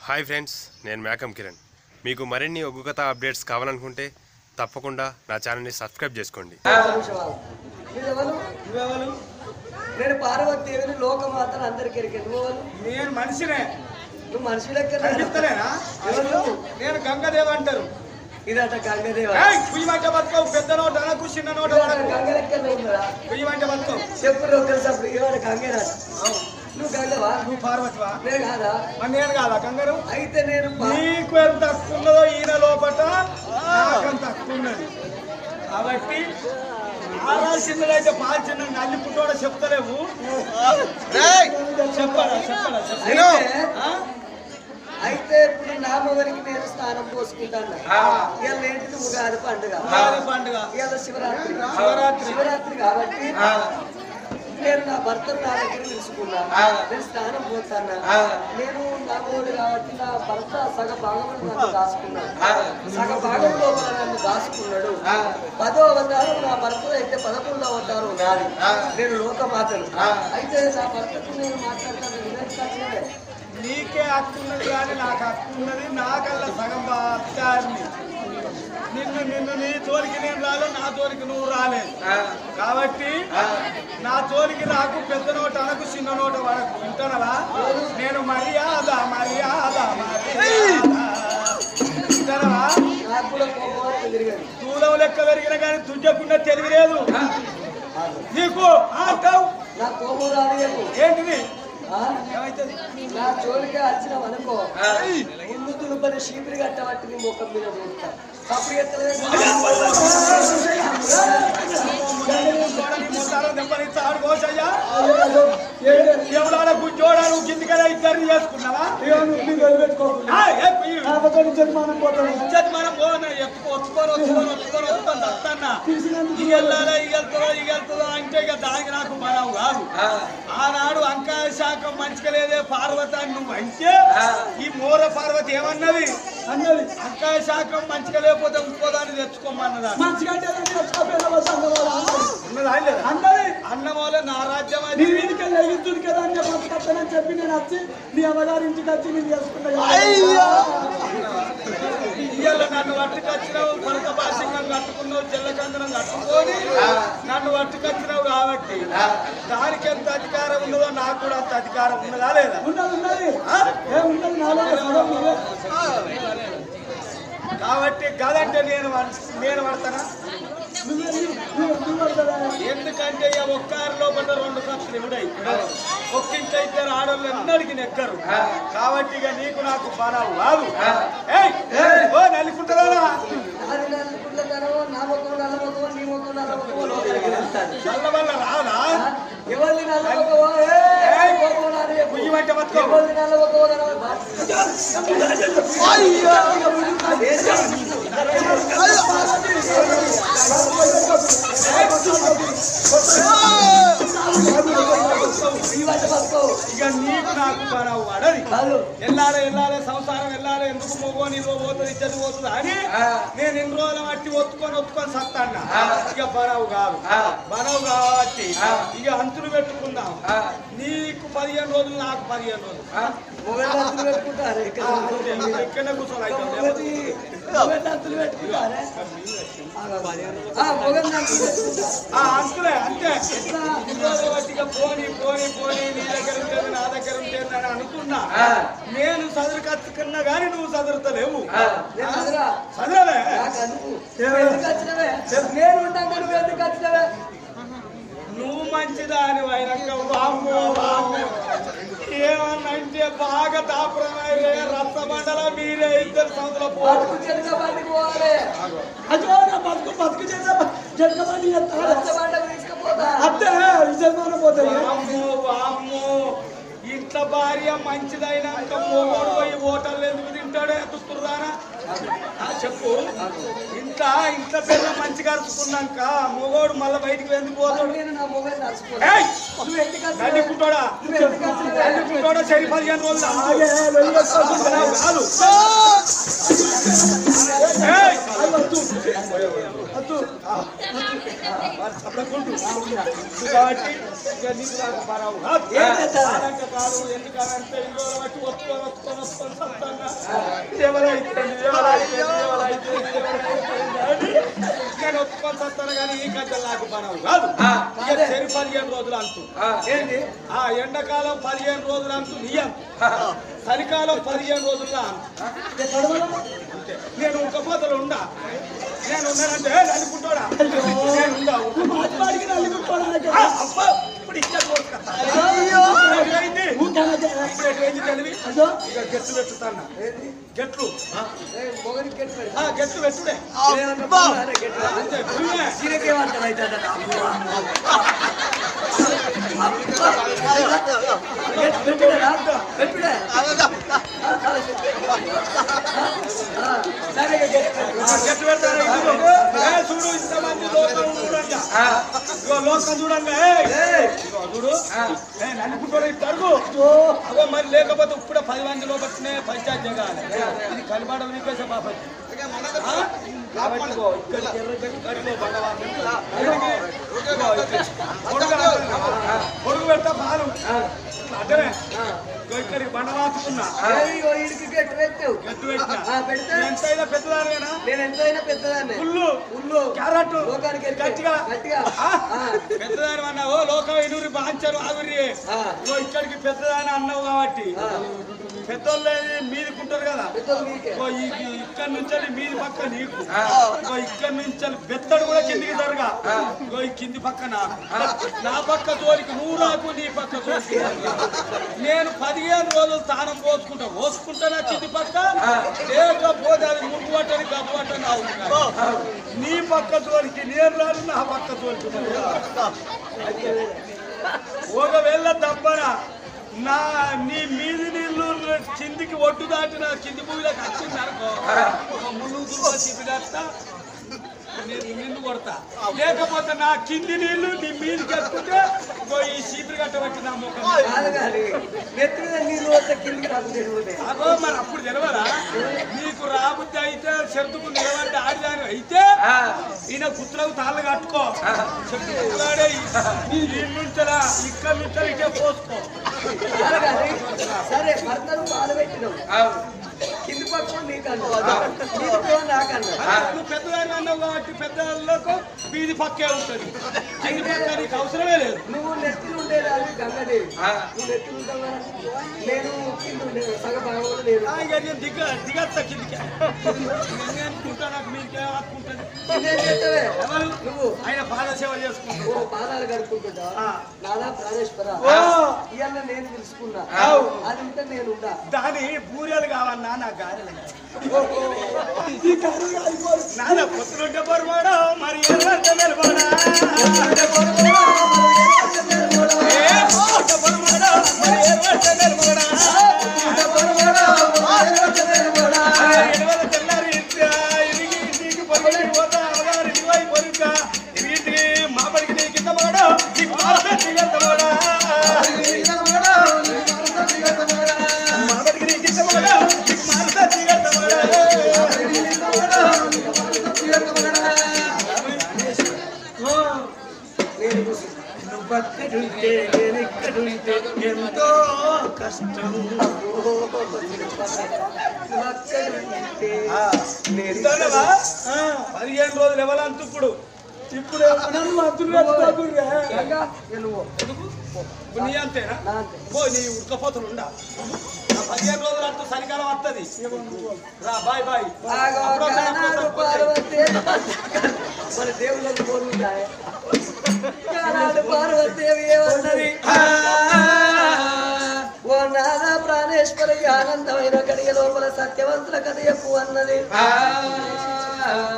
Hi friends, నేను మేకం కిరణ్. మీకు మరిన్ని ఒగ్గు కథ అప్డేట్స్ కావాలనుకుంటే తప్పకుండా నా ఛానల్ని సబ్స్క్రైబ్ చేసుకోండి. నేను పార్వతీదేవిని లోకమాతను అందరికి ఎరికెను. నేను మనిషినే. నువ్వు మనిషి లెక్క నేను గంగదేవ అంటారు. ఇదట గంగదేవ. పుయ్యమంట బతుకవు, పెద్ద నోట అనకు, చిన్న నోట గంగ లెక్క ఉందా? పుయ్యమంట బతుకవు. చెప్పు ఒకసారి ఇవాళ గంగేరా. నువ్వు గంగవా? నువ్వు పార్వతివా? నేను కాదా? నేను కాదా గంగరు? అయితే నేను నీకు ఎంత తక్కువ ఉన్నదో ఈయన లోపట నాకంత తక్కువ ఉన్నది. కాబట్టి ఆరాల్సిందైతే పాల్చిన నల్లి పుట్టోడ చెప్తలేవు. చెప్పరా చెప్పరా చెప్ప. అయితే ఇప్పుడు నా మొదటికి నేను స్నానం పోసుకుంటాను. ఇవాళ ఏంటిది? ఉగాది పండుగ. ఇవాళ శివరాత్రి. శివరాత్రి కాబట్టి నేను నా భర్తను నా దగ్గర నిలుచుకున్నా. నేను స్నానం పోతాను. నేను నా మూడు కాబట్టి నా భర్త సగ భాగంలో నన్ను దాచుకున్నాడు. సగ భాగం లోపల నన్ను దాచుకున్నాడు. 10వ అవతారం నా భర్త అయితే 11వ అవతారం నాది. నేను లోకమాతను. అయితే నా భర్తకు నేను మాట్లాడతాను. వినర్శించలే. నీకే హక్కు ఉన్నది కానీ నాకు హక్కు ఉన్నది. నాకల్లా సగం అత్యాన్ని. నిన్ను నీ తోలికి నేను రాలేదు, నా తోలికి నువ్వు రాలేదు. కాబట్టి నా తోలికి రాకు, పెద్ద నోట అనకు, చిన్న నోట వాడకు. వింటానవా? నేను మర్యాద మర్యాద వింటానవా? దూరం లెక్క పెరిగిన కానీ తుజ్జకుండా తెలియలేదు నీకు. అంటావు నా కోపం రాదు. ఏంటిది? ఏమైతుంది? నా జోలిగా వచ్చినావు అనుకో, ముందు తులుపని షీపురి కట్టబట్టి నీ ముఖం మీద చూస్తా. అప్పుడు గుజ్జోడాలు కిందికనే ఇద్దరిని చేసుకున్నావా? మనం వస్తుందో అంటే ఇక దానికి నాకు మనం కాదు. ఆనాడు అంకాయ శాఖం మంచిగా లేదే పార్వతాన్ని నువ్వు అంటే ఈ మూర పార్వతి ఏమన్నది అన్నది అంకాయ శాఖం మంచిగా లేకపోతే ఇంకోదాన్ని తెచ్చుకోమన్నదా? అన్నది అన్నమూల నా రాజ్యం ఎగుతుంది కదా అని చెప్పని చెప్పి నేను వచ్చి నీ అమ్మగారి ఇంటికి వచ్చి నేను చేసుకున్నా. ఇవాళ నన్ను పట్టుకొచ్చినావు, కొనక భాషంగా కట్టుకున్నావు, జల్లకందనం కట్టుకొని నన్ను పట్టుకొచ్చినావు. కాబట్టి దానికి ఎంత అధికారం ఉన్నదో నాకు కూడా అంత అధికారం ఉన్నదా లేదా? కాబట్టి కదంటే నేను పడతానా? ఎందుకంటే ఒక్కారి లోపల 2 కప్పులు ఇవిడై, ఒక్కింట ఇద్దరు ఆడవాళ్ళు ఎన్నడికి నెక్కరు. కాబట్టి ఇక నీకు నాకు బలావు కాదు. నల్లికుంటారా? చల్ల వల్ల రాదా? ఎవరిని పుయ్యమంటే బతుకో. ఇక నీకు నాకు పరావు వాడది. వెళ్ళాలి సంసారం వెళ్ళాలి. ఎందుకు మొగో నీలో పోతుంది, ఇద్దరు పోతుంది అని నేను ఎన్ని రోజులు బట్టి ఒత్తుకొని సత్తాన్నా. ఇక బరావు కాదు. బరావు కాబట్టి ఇక అంతులు పెట్టుకుందాం. నీకు 15 రోజులు, నాకు 15 రోజులు. ఇక్కడనే కూర్చోవాలి. అంతులే అంతే. బట్టిగా పోనీ నీ దగ్గర ఉంటుంది, నా దగ్గర ఉంటుంది అని అనుకున్నా. నేను చదువు కట్టుకున్నా గానీ నువ్వు చదువుతలేవు. చదవలే నువ్వు మంచిదాని అయినాక వామ్మో ఏమన్నంటే బాగా దాపురమయ్యే రసబండల మీరే ఇద్దరు సందులో పోవాలి. ఇంట్లో భార్య మంచిదైనాక మొగోడు పోయి హోటల్ ఎందుకు తింటాడే? తుస్తురుదానా చెప్పు. ఇంట్లో పిల్ల మంచిగా అరుచుకున్నాక మొగోడు మళ్ళీ బయటికి ఎందుకు పోతాడు? నల్లికుంటాడా? సరి 15 రోజులు కాబట్టి ఇక నీకు నాకు పరావు కాదు. ఎందుకంటే ఇంట్లో బట్టి వస్తుకొని సత్తంగా ఎవరైతే నేను ఒప్పుకొని సత్తాను కానీ ఈ గంటలు నాకు పరావు కాదు. ఇక చెరు 15 రోజులు అంటూ ఏంటి ఆ ఎండాకాలం 15 రోజులు అంటూ నీ అంటూ చలికాలం 15 రోజుల్లో అంతే. నేను ఒక పోతలు ఉండా నేను ఉన్నానంటే నలుగుంటాడా ఇప్పుడు ఇచ్చాను తెలివి ఇక గెట్లు పెట్టుతాను గెట్లు గెట్లు పెట్టుడే అంతే గెట్లు పెడతాను చూడు ఇంతమంది లోకం చూడంగా లోకం చూడంగా చూడు నలుగుంటాడు తరుగు అగో మరి లేకపోతే ఇప్పుడు 10 మందిలో పట్టినే పంచాయతీ జగాలి ఇది కలిపాడం నీకేసే బాపతి పొడుగు పెడతా పాలు అడ్డమే ఇక్కడికి బండ వాచుకున్నా ఎంతైనా పెద్దదానివేనా నేను ఎంతైనా పెద్దదాన్ని ఉల్లు క్యారెట్ గట్టిగా పెద్దదాని అన్నావు లోకం ఎదురు బాంచారు ఆవిరి ఇక్కడికి పెద్దదాని అన్నావు కాబట్టి పెద్దోళ్ళు మీదికుంటారు కదా ఇక్కడ నుంచి మీది పక్క నీకు ఇక్కడ నుంచి బెత్తడు కూడా కిందికి జరగా ఈ కింది పక్క నాకు నా పక్క తోలికి నువ్వు నాకు నీ పక్క తోలికి నేను 15 రోజులు స్థానం పోసుకుంటానా కింది పక్క లేకపోతే అది ముగ్గు పట్టని గబ్బు పట్టని అవుతున్నాను నీ పక్క తోలికి నేను రాను నా పక్క తోలికి ఒకవేళ దబ్బనా నీ మీది నీళ్ళు కిందికి ఒడ్డు దాటిన కింది భూమిలోకి వచ్చింది అనుకో ఒక ముళ్ళు చిపిగస్తా నిన్ను కొడతా లేకపోతే నా కింది నీళ్లు నీ మీదికి వస్తుంటే ఈ చీపురు కట్టబట్టి నా ముఖం అగో మరి అప్పుడు తెలవరా నీకు రాబుద్ది అయితే చెరుతుకు నిలబడి ఆడిదాని అయితే ఈయన కుత్రకు తాళ్ళు కట్టుకో చెట్టుకులాడే నుంచలా ఇక్కడ నుంచి ఇటే పోసుకో సరే భర్తను బాధ పెట్టినావు కింది పక్షం నీకన్నా నువ్వు పెద్దదాన్ని అన్నావు కాబట్టి పెద్దలకు వీధి పక్కే ఉంటుంది కింది పక్క నీకు అవసరమే లేదు నువ్వు నెత్తిలు ఉండేదాన్ని గంగదేవి నువ్వు నెత్తిలు ఉంటావు కదా నేను కింద ఉండేది సగ భాగంలో లేదు దిగత్తా కిందికి అనుకుంటా నాకు మీకే ఆడుకుంటుంది నువ్వు ఆయన పాద సేవ చేసుకుంటావు పాదాలు కడుక్కుంటుంటా నాదా ప్రాణేశ్వర ఇవాళ నేను తెలుసుకున్నా అది ఉంటే నేను ఉండా దాని బూరెలు కావన్నా నా గారెలు నాన్న పొత్తులుంటే పొరమాడా మరి తెల్లారి ఇంటికి పోతా పొరుగా ఇంటికి మాపడికి నీ కింద పోడా మాపడికి నీ కింద పోడా నువ్వక్కడుంటే నేను ఇక్కడుంటే ఎంతో కష్టం 15 రోజులు ఎవరంత ఇప్పుడు నీ అంతేనా పో నీ ఉడకపోతలు ఉండా 15 రోజులు అంటూ చలికాలం వస్తుంది రా బాయ్ బాయ్ మన దేవుళ్ళకి కోరుకుంటాయి పార్వతీదేవి ఏమన్నది ఓ నాదా ప్రాణేశ్వరి ఆనందమైన కడిగ లోపల సత్యవంతుల కథ చెప్పు అన్నది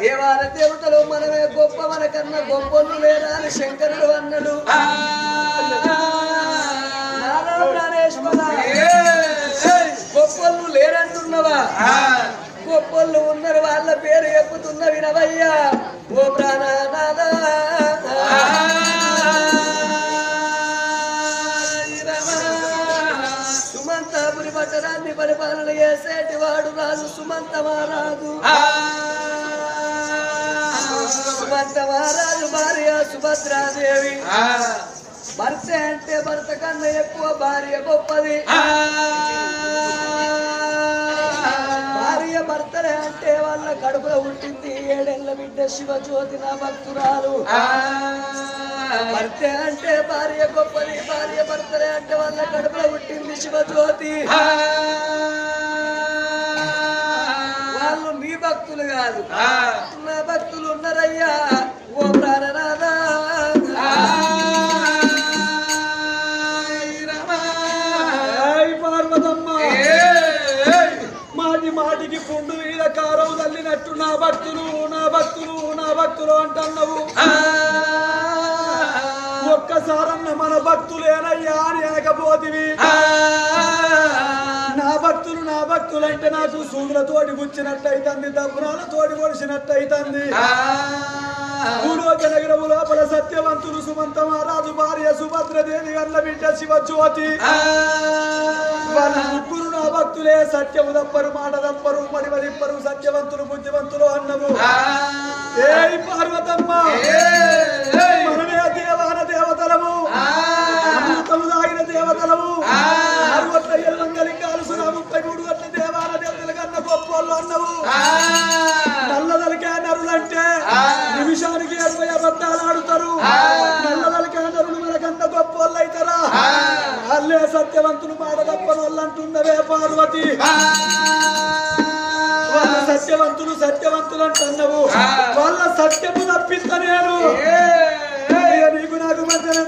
దేవాల దేవతలు మనమే గొప్ప మన కన్నా గొప్పలు లేదా అని శంకరుడు అన్నాడు నాదా ప్రాణేశ్వర గొప్పలు లేరంటున్నవా గొప్పలు ఉన్నారు వాళ్ళ పేరు చెప్పుతున్న వినవయ్యా ఓ ప్రాణనాథ సుమంతాపురి పట్టణాన్ని పరిపాలన చేసేటి వాడు రాజు సుమంత మహారాజు సుమంత మహారాజు భార్య సుభద్రాదేవి భర్త అంటే భర్త కన్నా ఎక్కువ భార్య గొప్పది భార్య భర్తలే అంటే వాళ్ళ కడుపులో ఉంటుంది 7 ఏళ్ల బిడ్డ శివజ్యోతి నా భక్తురాలు భర్త అంటే భార్య గొప్పది భార్య భర్తలే అంటే వాళ్ళ కడుపులో పుట్టింది శివజ్యోతి వాళ్ళు మీ భక్తులు కాదు నా భక్తులు ఉన్నారయ్యా ఓ ప్రాణనాథ మాటికి పుండు మీద కారం తల్లినట్టు నా భక్తులు నా భక్తులు నా భక్తులు అంటున్నావు ఒక్కసారన్న మన భక్తులేనయ్యా అని అనకపోతివి నా భక్తులు అంటే నాకు సూదులతోటి గుచ్చినట్టయితుంది దబ్బురాలతోటి పొడిచినట్టయితుంది భూలోకనగరము లోపల సత్యవంతులు సుమంత మహారాజు భార్య సుభద్రదేవి అన్న బిడ్డ శివజ్యోతి వాళ్ళ ముగ్గురు నా భక్తులే సత్యము తప్పరు మాట తప్పరు మడిమరిప్పరు సత్యవంతులు బుద్ధివంతులు అన్నము ఏ పార్వతమ్మ మనమే దేవాన దేవతలము అమృతము దాగిన దేవతలము 67 మంగళింగాలు 33 గట్ల దేవాన దేవతల కన్నా గొప్పలు అన్నవు నల్లదలికే నరులంటే నిమిషానికి 20 అబద్ధాలు ఆడుతారు నల్లదలికే నరులు మనకన్నా గొప్పలు అవుతారా వాళ్ళే సత్యవంతులు మాట తప్పని వాళ్ళు అంటున్నవే పార్వతి వాళ్ళ సత్యవంతులు అంటున్నావు వాళ్ళ సత్యము తప్పిస్తా నేను నీకు నాకు మధ్యన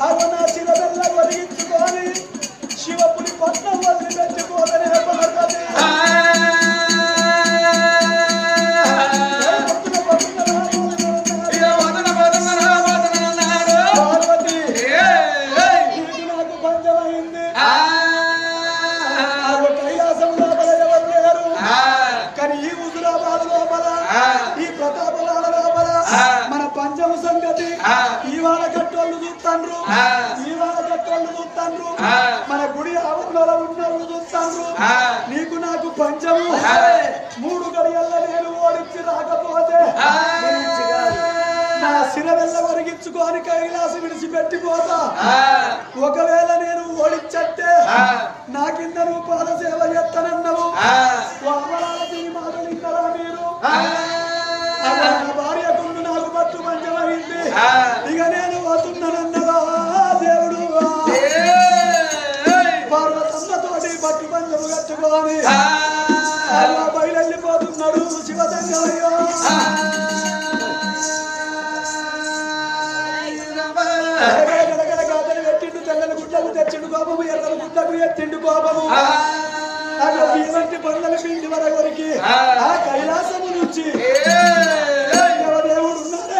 అవి నా శిరవెల్ల ఒరిగించుకొని శివపురి పట్నం వదిలిపెట్టుకోదనే పార్వతి నాకు పంచమైంది కైలాసం లోపల ఎవరు లేరు కానీ ఈ హుజురాబాద్ లోపల ఈ ప్రతాపవాడ లోపల మన పంచమ సంగతి ఈవాడ కట్టోళ్ళు చూస్తాండ్రు ఈవాడ కట్టోళ్ళు చూస్తాండ్రు మన గుడి ఆవరణలో ఉన్నోళ్ళు చూస్తాండ్రు నీకు నాకు పంచము 3 గడియల్లో నేను ఓడించి రాకపోతే నా శిరవెల్ల ఒరిగించుకొని కైలాసం విడిచిపెట్టిపోతా ఒకవేళ నేను ఓడించట్టే నా కింద నువ్వు పాద సేవ చేస్తానన్నావు అమరావతి మాటలు ఇస్తారా మీరు నా భార్యకుండు నాకు పట్టు పంచమైంది ఇక నేను పోతున్నానన్నదా దేవుడు పార్వతమ్మతోటి పట్టు పంచము కట్టుకొని బయలుపోతున్నాడు శివతంగయ్యో పెట్టిండు తెల్లని గుడ్డకు తెచ్చిండు కోపము ఎర్రని గుడ్డకు ఎత్తిండు కోపము ఇలాంటి పనుల పిండి వరకొరికి ఆ కైలాసము నుంచి దేవుడు ఉన్నాడే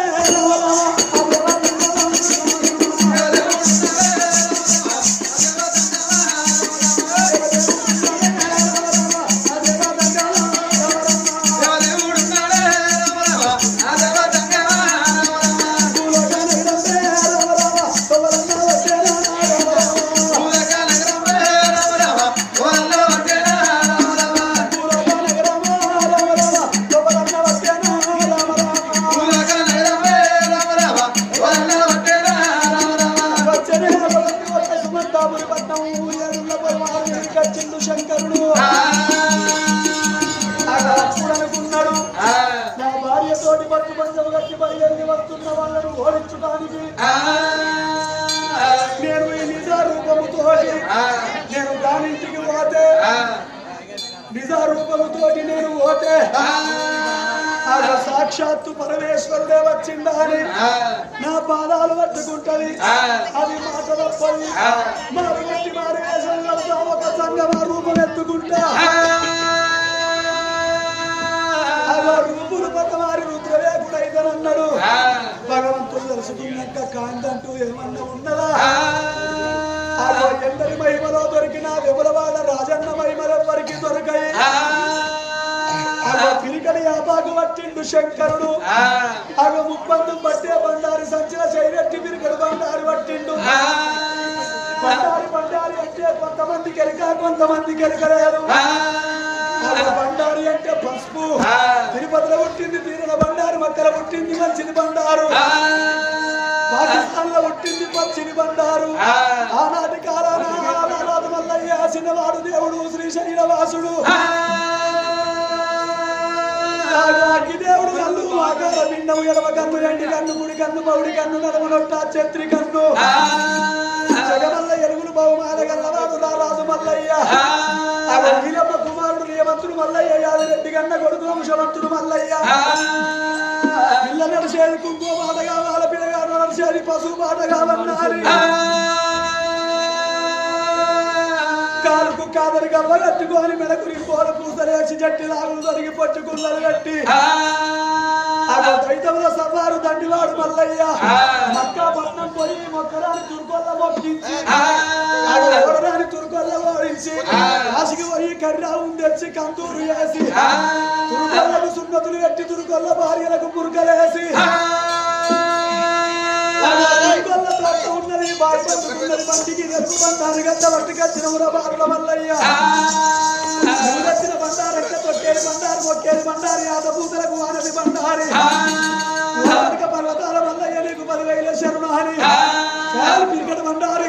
శంకరుడు అనుకున్నాడు నా భార్యతోటి పట్టు పంచము కట్టి బయలుదేరి వస్తున్న వాళ్ళను ఓడించడానికి నేను ఈ నిజ రూపముతోటి నేను దానింటికి పోతే నిజ రూపముతోటి నేను పోతే సాక్షాత్తు పరమేశ్వరుడే వచ్చిందా అని నా పాదాలు పట్టుకుంటది అది మాట తప్పది మారుగట్టి మారు వేషంలో ఒక సంగమ రూపం ఎత్తుకుంటా రూపులు పక్కమారి రుద్రవేకుడైతనన్నాడు భగవంతుడు తెలుసుకున్నాక కాంతంటూ ఏమన్నా ఉన్నదా ఎందరి మహిమలో దొరికిన విమలవాడ రాజన్న మహిమలెవ్వరికి దొరకాయి పిరికడి యాపాకు పట్టిండు శంకరుడు అవి ముప్పందు పట్టే బండారి సంచిన చైరెట్టి పిరికడు బండారి పట్టిండు బండారి అంటే కొంతమందికి ఎరిక కొంతమందికి ఎరకలేదు బండారి అంటే పసుపు తిరుపతిలో పుట్టింది తీరుల బండారు మక్కల పుట్టింది మంచిది బండారు పాకిస్తాన్ లో పుట్టింది పచ్చిది బండారు ఆనాటి కాలాన మల్లయ్య చిన్నవాడు దేవుడు శ్రీ శరీరవాసుడు దేవుడు కన్ను ఆకార పిండము ఎడమ కన్ను ఎండి కన్ను ముడి కన్ను మౌడి కన్ను నడమ నొట్ట చెత్రి కన్ను జగమల్ల ఎరుగులు బహుమాన గల్లవాడు రారాజు మల్లయ్య వీరమ్మ కుమారుడు రేవంతుడు మల్లయ్య యాదిరెడ్డి గన్న కొడుకు వంశవంతుడు మల్లయ్య పిల్ల నడిచేది కుంకుమ బాటగా వాళ్ళ పిల్లగా నడిచేది పశువు బాటగా వన్నారు కాలుకు కాదరి గవ్వ కట్టుకొని మెడకురి పోల పూసలేసి జట్టి లాగులు తొడిగి పట్టుకున్నలు కట్టి దైతంలో సవారు దండివాడు మల్లయ్య మక్కా పట్నం పోయి మొక్కరాని తుర్కొల్ల మొక్కించి ఓడరాని తుర్కొల్ల ఓడించి కాశీకి పోయి కర్రావు తెచ్చి కంతూరు వేసి తుర్కొల్లకు సున్నతులు కట్టి తుర్కొల్ల భార్యలకు మురుకలేసి ఉన్నది బాగున్నది మంటికి తెలుగు బండారు గడ్డ పట్టుకొచ్చిన బారుల మల్లయ్య వచ్చిన బండారు తొక్కేది బండారు మొక్కేది బండారు యాద పూతలకు వానది బండారి పర్వతాల మల్లయ్య నీకు 10,000 శరణు అని పిరికడ బండారు